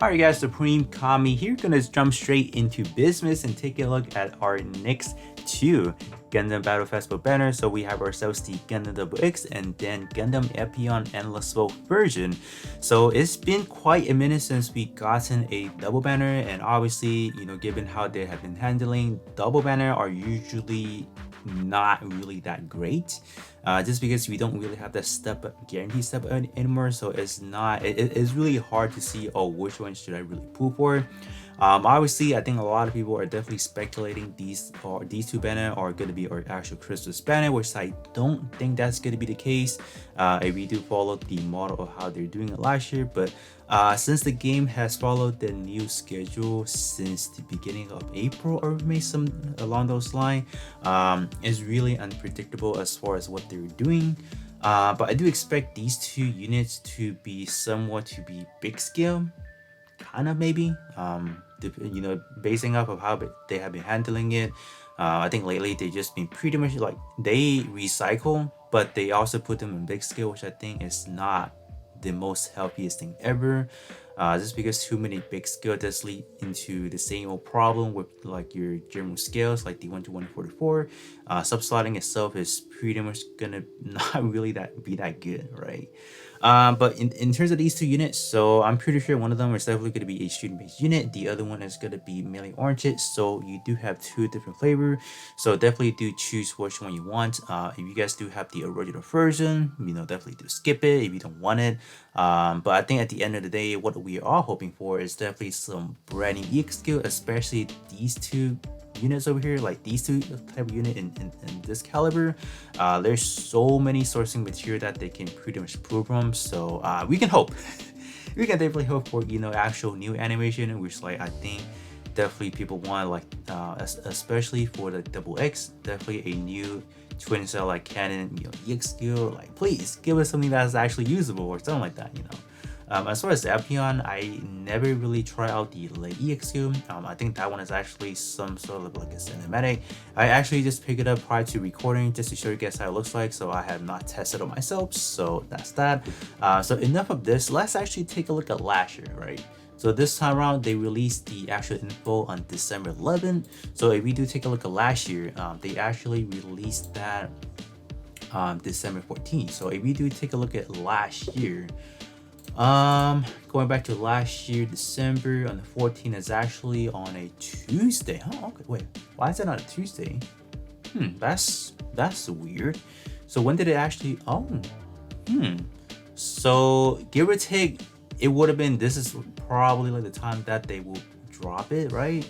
Alright guys, Supreme Kami here, gonna jump straight into business and take a look at our next two Gundam Battle Festival banners. So we have ourselves the Gundam XX and then Gundam Epyon Endless Vote version. So it's been quite a minute since we gotten a double banner, and obviously, given how they have been handling, double banner are usually not really that great, just because we don't really have that guarantee step anymore. So it's really hard to see, oh, which one should I really pull for. Obviously, I think a lot of people are definitely speculating these two banner are going to be our actual Christmas banner, which I don't think that's going to be the case if we do follow the model of how they're doing it last year. But since the game has followed the new schedule since the beginning of April or May, some along those lines, it's really unpredictable as far as what they're doing. But I do expect these two units to be big scale, kind of, maybe, basing off of how they have been handling it. I think lately they just been pretty much like they recycle, but they also put them in big scale, which I think is not the most healthiest thing ever. Just because too many big scale does lead into the same old problem with like your German scales, like the 1 to 144. Subslotting itself is pretty much gonna not really be that good, right? But in terms of these two units, so I'm pretty sure one of them is definitely going to be a student-based unit. The other one is going to be mainly orange. So you do have two different flavors. So definitely do choose which one you want. If you guys do have the original version, definitely do skip it if you don't want it. But I think at the end of the day, what we are hoping for is definitely some brand new EX skill, especially these two units over here, like these two type of unit in this caliber. There's so many sourcing material that they can pretty much pull from, so we can hope we can definitely hope for actual new animation, which like I think definitely people want, like especially for the double X, definitely a new twin cell like cannon EX skill. Like, please give us something that's actually usable or something like that. As far as Epyon, I never really try out the late EX skill. I think that one is actually some sort of like a cinematic. I actually just picked it up prior to recording just to show you guys how it looks like, so I have not tested it myself, so that's that. So enough of this, let's actually take a look at last year, right? So this time around, they released the actual info on December 11th. So if we do take a look at last year, they actually released that December 14th. So if we do take a look at last year, going back to last year, December on the 14th is actually on a Tuesday. Oh, okay, wait, why is that on a Tuesday? That's weird. So when did it actually, so give or take, it would have been, this is probably like the time that they will drop it, right?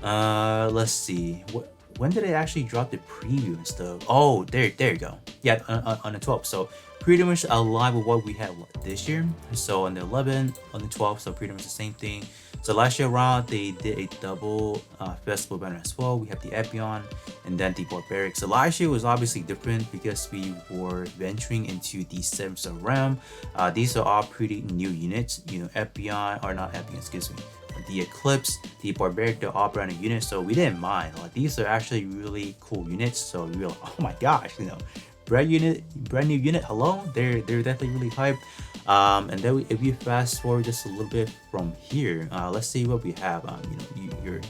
Let's see, when did they actually drop the preview and stuff? Oh, there you go. Yeah, on the 12th. So pretty much aligned with what we had this year. So on the 11th, on the 12th, so pretty much the same thing. So last year around, they did a double festival banner as well. We have the Epyon and then the Barbaric. So last year was obviously different because we were venturing into the 7-star realm. These are all pretty new units. Epyon, or not Epyon, excuse me. The Eclipse, the Barbaric, the all brand new units. So we didn't mind. Like, these are actually really cool units. So we were like, oh my gosh, brand new unit, hello, they're definitely really hyped. And then if you fast forward just a little bit from here, let's see what we have. Your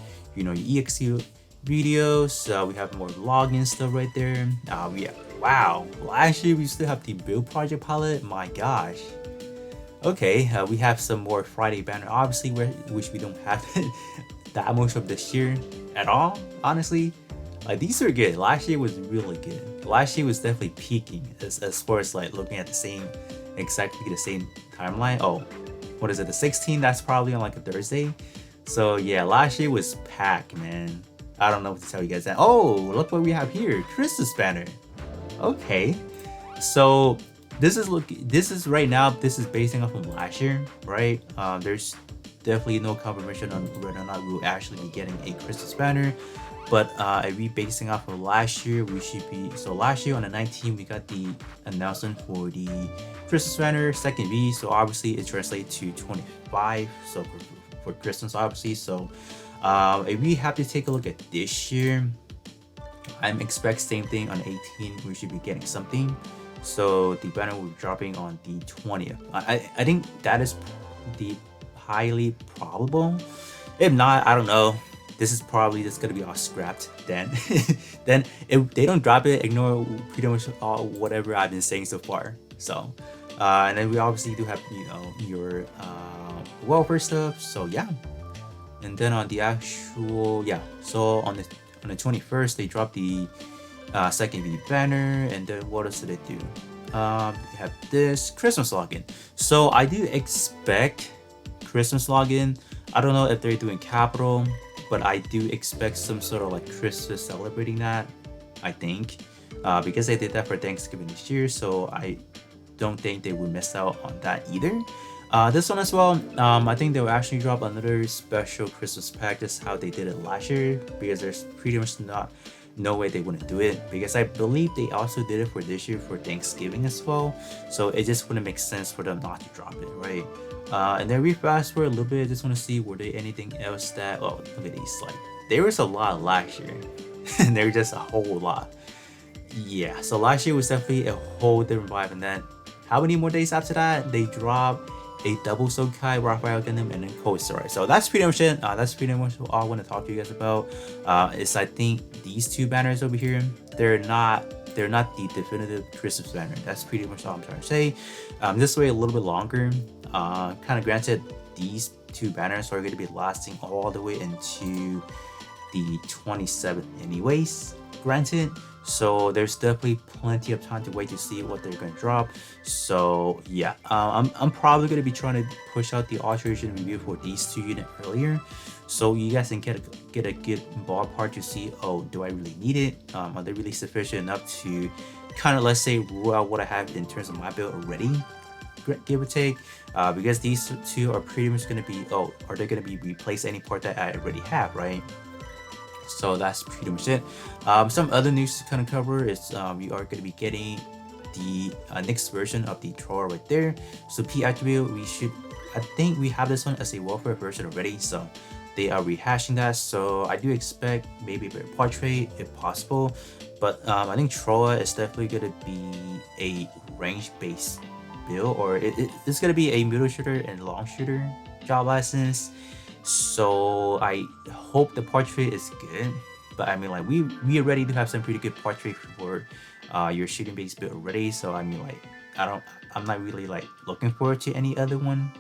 EXU videos. We have more login stuff right there. Wow, actually we still have the build project palette. My gosh. Okay, we have some more Friday banner, obviously, which we don't have that much of this year at all, honestly. Like, these are good. Last year was really good. Last year was definitely peaking as far as like looking at exactly the same timeline. Oh, what is it, the 16th? That's probably on like a Thursday. So yeah, last year was packed, man. I don't know what to tell you guys that. Oh, look what we have here, Christmas banner. Okay, so this is right now, this is basing off of last year, right? There's definitely no confirmation on whether or not we'll actually be getting a Christmas banner. But if we basing off of last year, we should be, so last year on the 19th, we got the announcement for the Christmas banner, second V. So obviously it translates to 25. So for Christmas, obviously. So if we have to take a look at this year, I'm expect same thing on 18th. We should be getting something. So the banner will be dropping on the 20th. I think that is the highly probable. If not, I don't know. This is probably just gonna be all scrapped then. Then if they don't drop it, ignore pretty much all whatever I've been saying so far. So, and then we obviously do have your welfare stuff. So yeah, and then on the actual so on the 21st they dropped the second V banner, and then what else did they do? They have this Christmas login. So I do expect Christmas login. I don't know if they're doing capital, but I do expect some sort of like Christmas celebrating that, I think, because they did that for Thanksgiving this year, so I don't think they would miss out on that either. This one as well, I think they will actually drop another special Christmas pack, just how they did it last year, because there's pretty much no way they wouldn't do it, because I believe they also did it for this year for Thanksgiving as well, so it just wouldn't make sense for them not to drop it, right? And then we fast forward a little bit. I just want to see, were there anything else that, oh, look at these, like there was a lot last year and there's just a whole lot. Yeah, so last year was definitely a whole different vibe. And then how many more days after that they dropped a double Sokai, Raphael Gundam, and then Cold Story. So that's pretty much it. That's pretty much all I want to talk to you guys about. Is I think these two banners over here, they're not the definitive Christmas banner. That's pretty much all I'm trying to say. This way a little bit longer. Kind of granted, these two banners are going to be lasting all the way into the 27th anyways, granted, so there's definitely plenty of time to wait to see what they're going to drop. So yeah, I'm probably going to be trying to push out the alteration review for these two units earlier, so you guys can get a good ballpark to see, oh, do I really need it? Are they really sufficient enough to kind of, let's say, rule out what I have in terms of my build already, give or take, because these two are pretty much going to be, oh, are they going to be replace any part that I already have, right? So that's pretty much it. Some other news to kind of cover is we are going to be getting the next version of the Troll right there. So P attribute, I think we have this one as a welfare version already, so they are rehashing that. So I do expect maybe a better portrait if possible, but I think Troa is definitely going to be a range based build, or it's going to be a middle shooter and long shooter job license. So I hope the portrait is good, but I mean, like, we already do have some pretty good portrait for your shooting based build already. So I mean, like, I'm not really like looking forward to any other one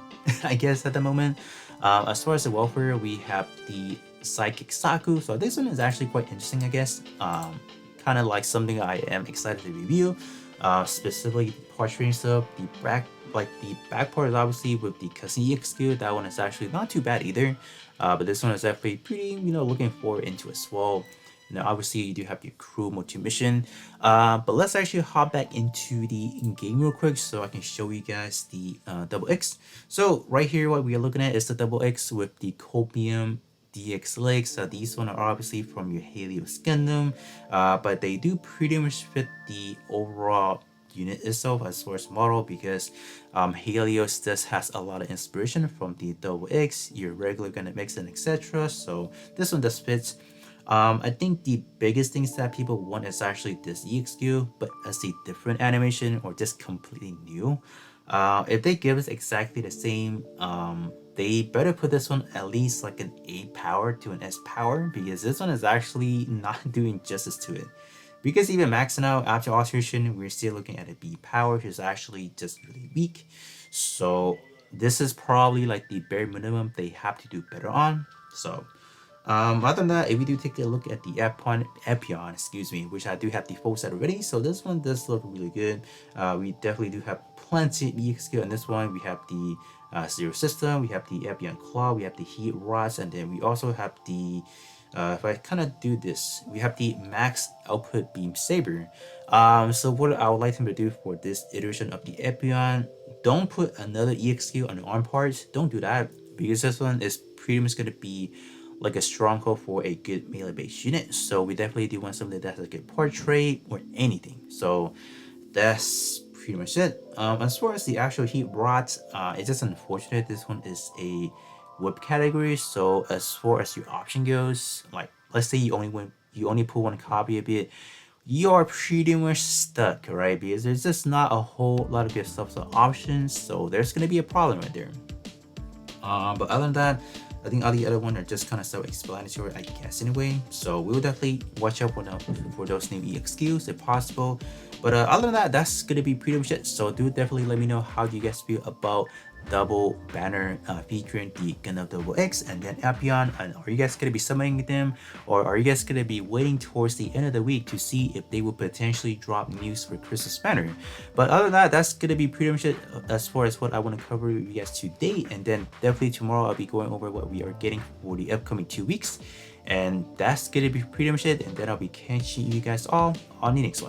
I guess at the moment. As far as the welfare, we have the Psychic Saku. So this one is actually quite interesting, I guess. Kind of like something I am excited to review. Specifically portrait stuff. The back part is obviously with the Cousin EX skill. That one is actually not too bad either. But this one is definitely pretty, looking forward into as well. Obviously you do have your crew multi-mission. But let's actually hop back into the game real quick so I can show you guys the double X. So right here, what we are looking at is the double X with the Copium DX legs. These one are obviously from your Helios Gundam, but they do pretty much fit the overall unit itself as far as model, because Helios just has a lot of inspiration from the double X, your regular Gundam X, and etc. So this one does fit. I think the biggest things that people want is actually this EX skill, but as a different animation or just completely new. If they give us exactly the same, they better put this one at least like an A power to an S power, because this one is actually not doing justice to it. Because even maxing out after alteration, we're still looking at a B power, which is actually just really weak. So this is probably like the bare minimum they have to do better on. So other than that, if we do take a look at the Epyon, excuse me, which I do have the full set already, so this one does look really good. We definitely do have plenty of EX skill in this one. We have the Zero System, we have the Epyon Claw, we have the Heat Rods, and then we also have the if I kind of do this, we have the Max Output Beam Saber. So what I would like them to do for this iteration of the Epyon, don't put another EX skill on the arm parts. Don't do that, because this one is pretty much going to be like a stronghold for a good melee based unit. So we definitely do want something that has a good portrait or anything. So that's pretty much it. As far as the actual heat rods, it's just unfortunate this one is a whip category. So as far as your option goes, like let's say you only pull one copy of it, you are pretty much stuck, right? Because there's just not a whole lot of good stuff, so options. So there's gonna be a problem right there. But other than that, I think all the other ones are just kind of self-explanatory, I guess, anyway. So we'll definitely watch out for those new EXQs if possible. But other than that, that's gonna be pretty much it. So do definitely let me know how you guys feel about double banner featuring the Gundam Double X and then Epyon. And are you guys gonna be summoning them, or are you guys gonna be waiting towards the end of the week to see if they will potentially drop news for Christmas banner? But other than that, that's gonna be pretty much it as far as what I want to cover with you guys today. And then definitely tomorrow I'll be going over what we are getting for the upcoming 2 weeks. And that's gonna be pretty much it. And then I'll be catching you guys all on the next one.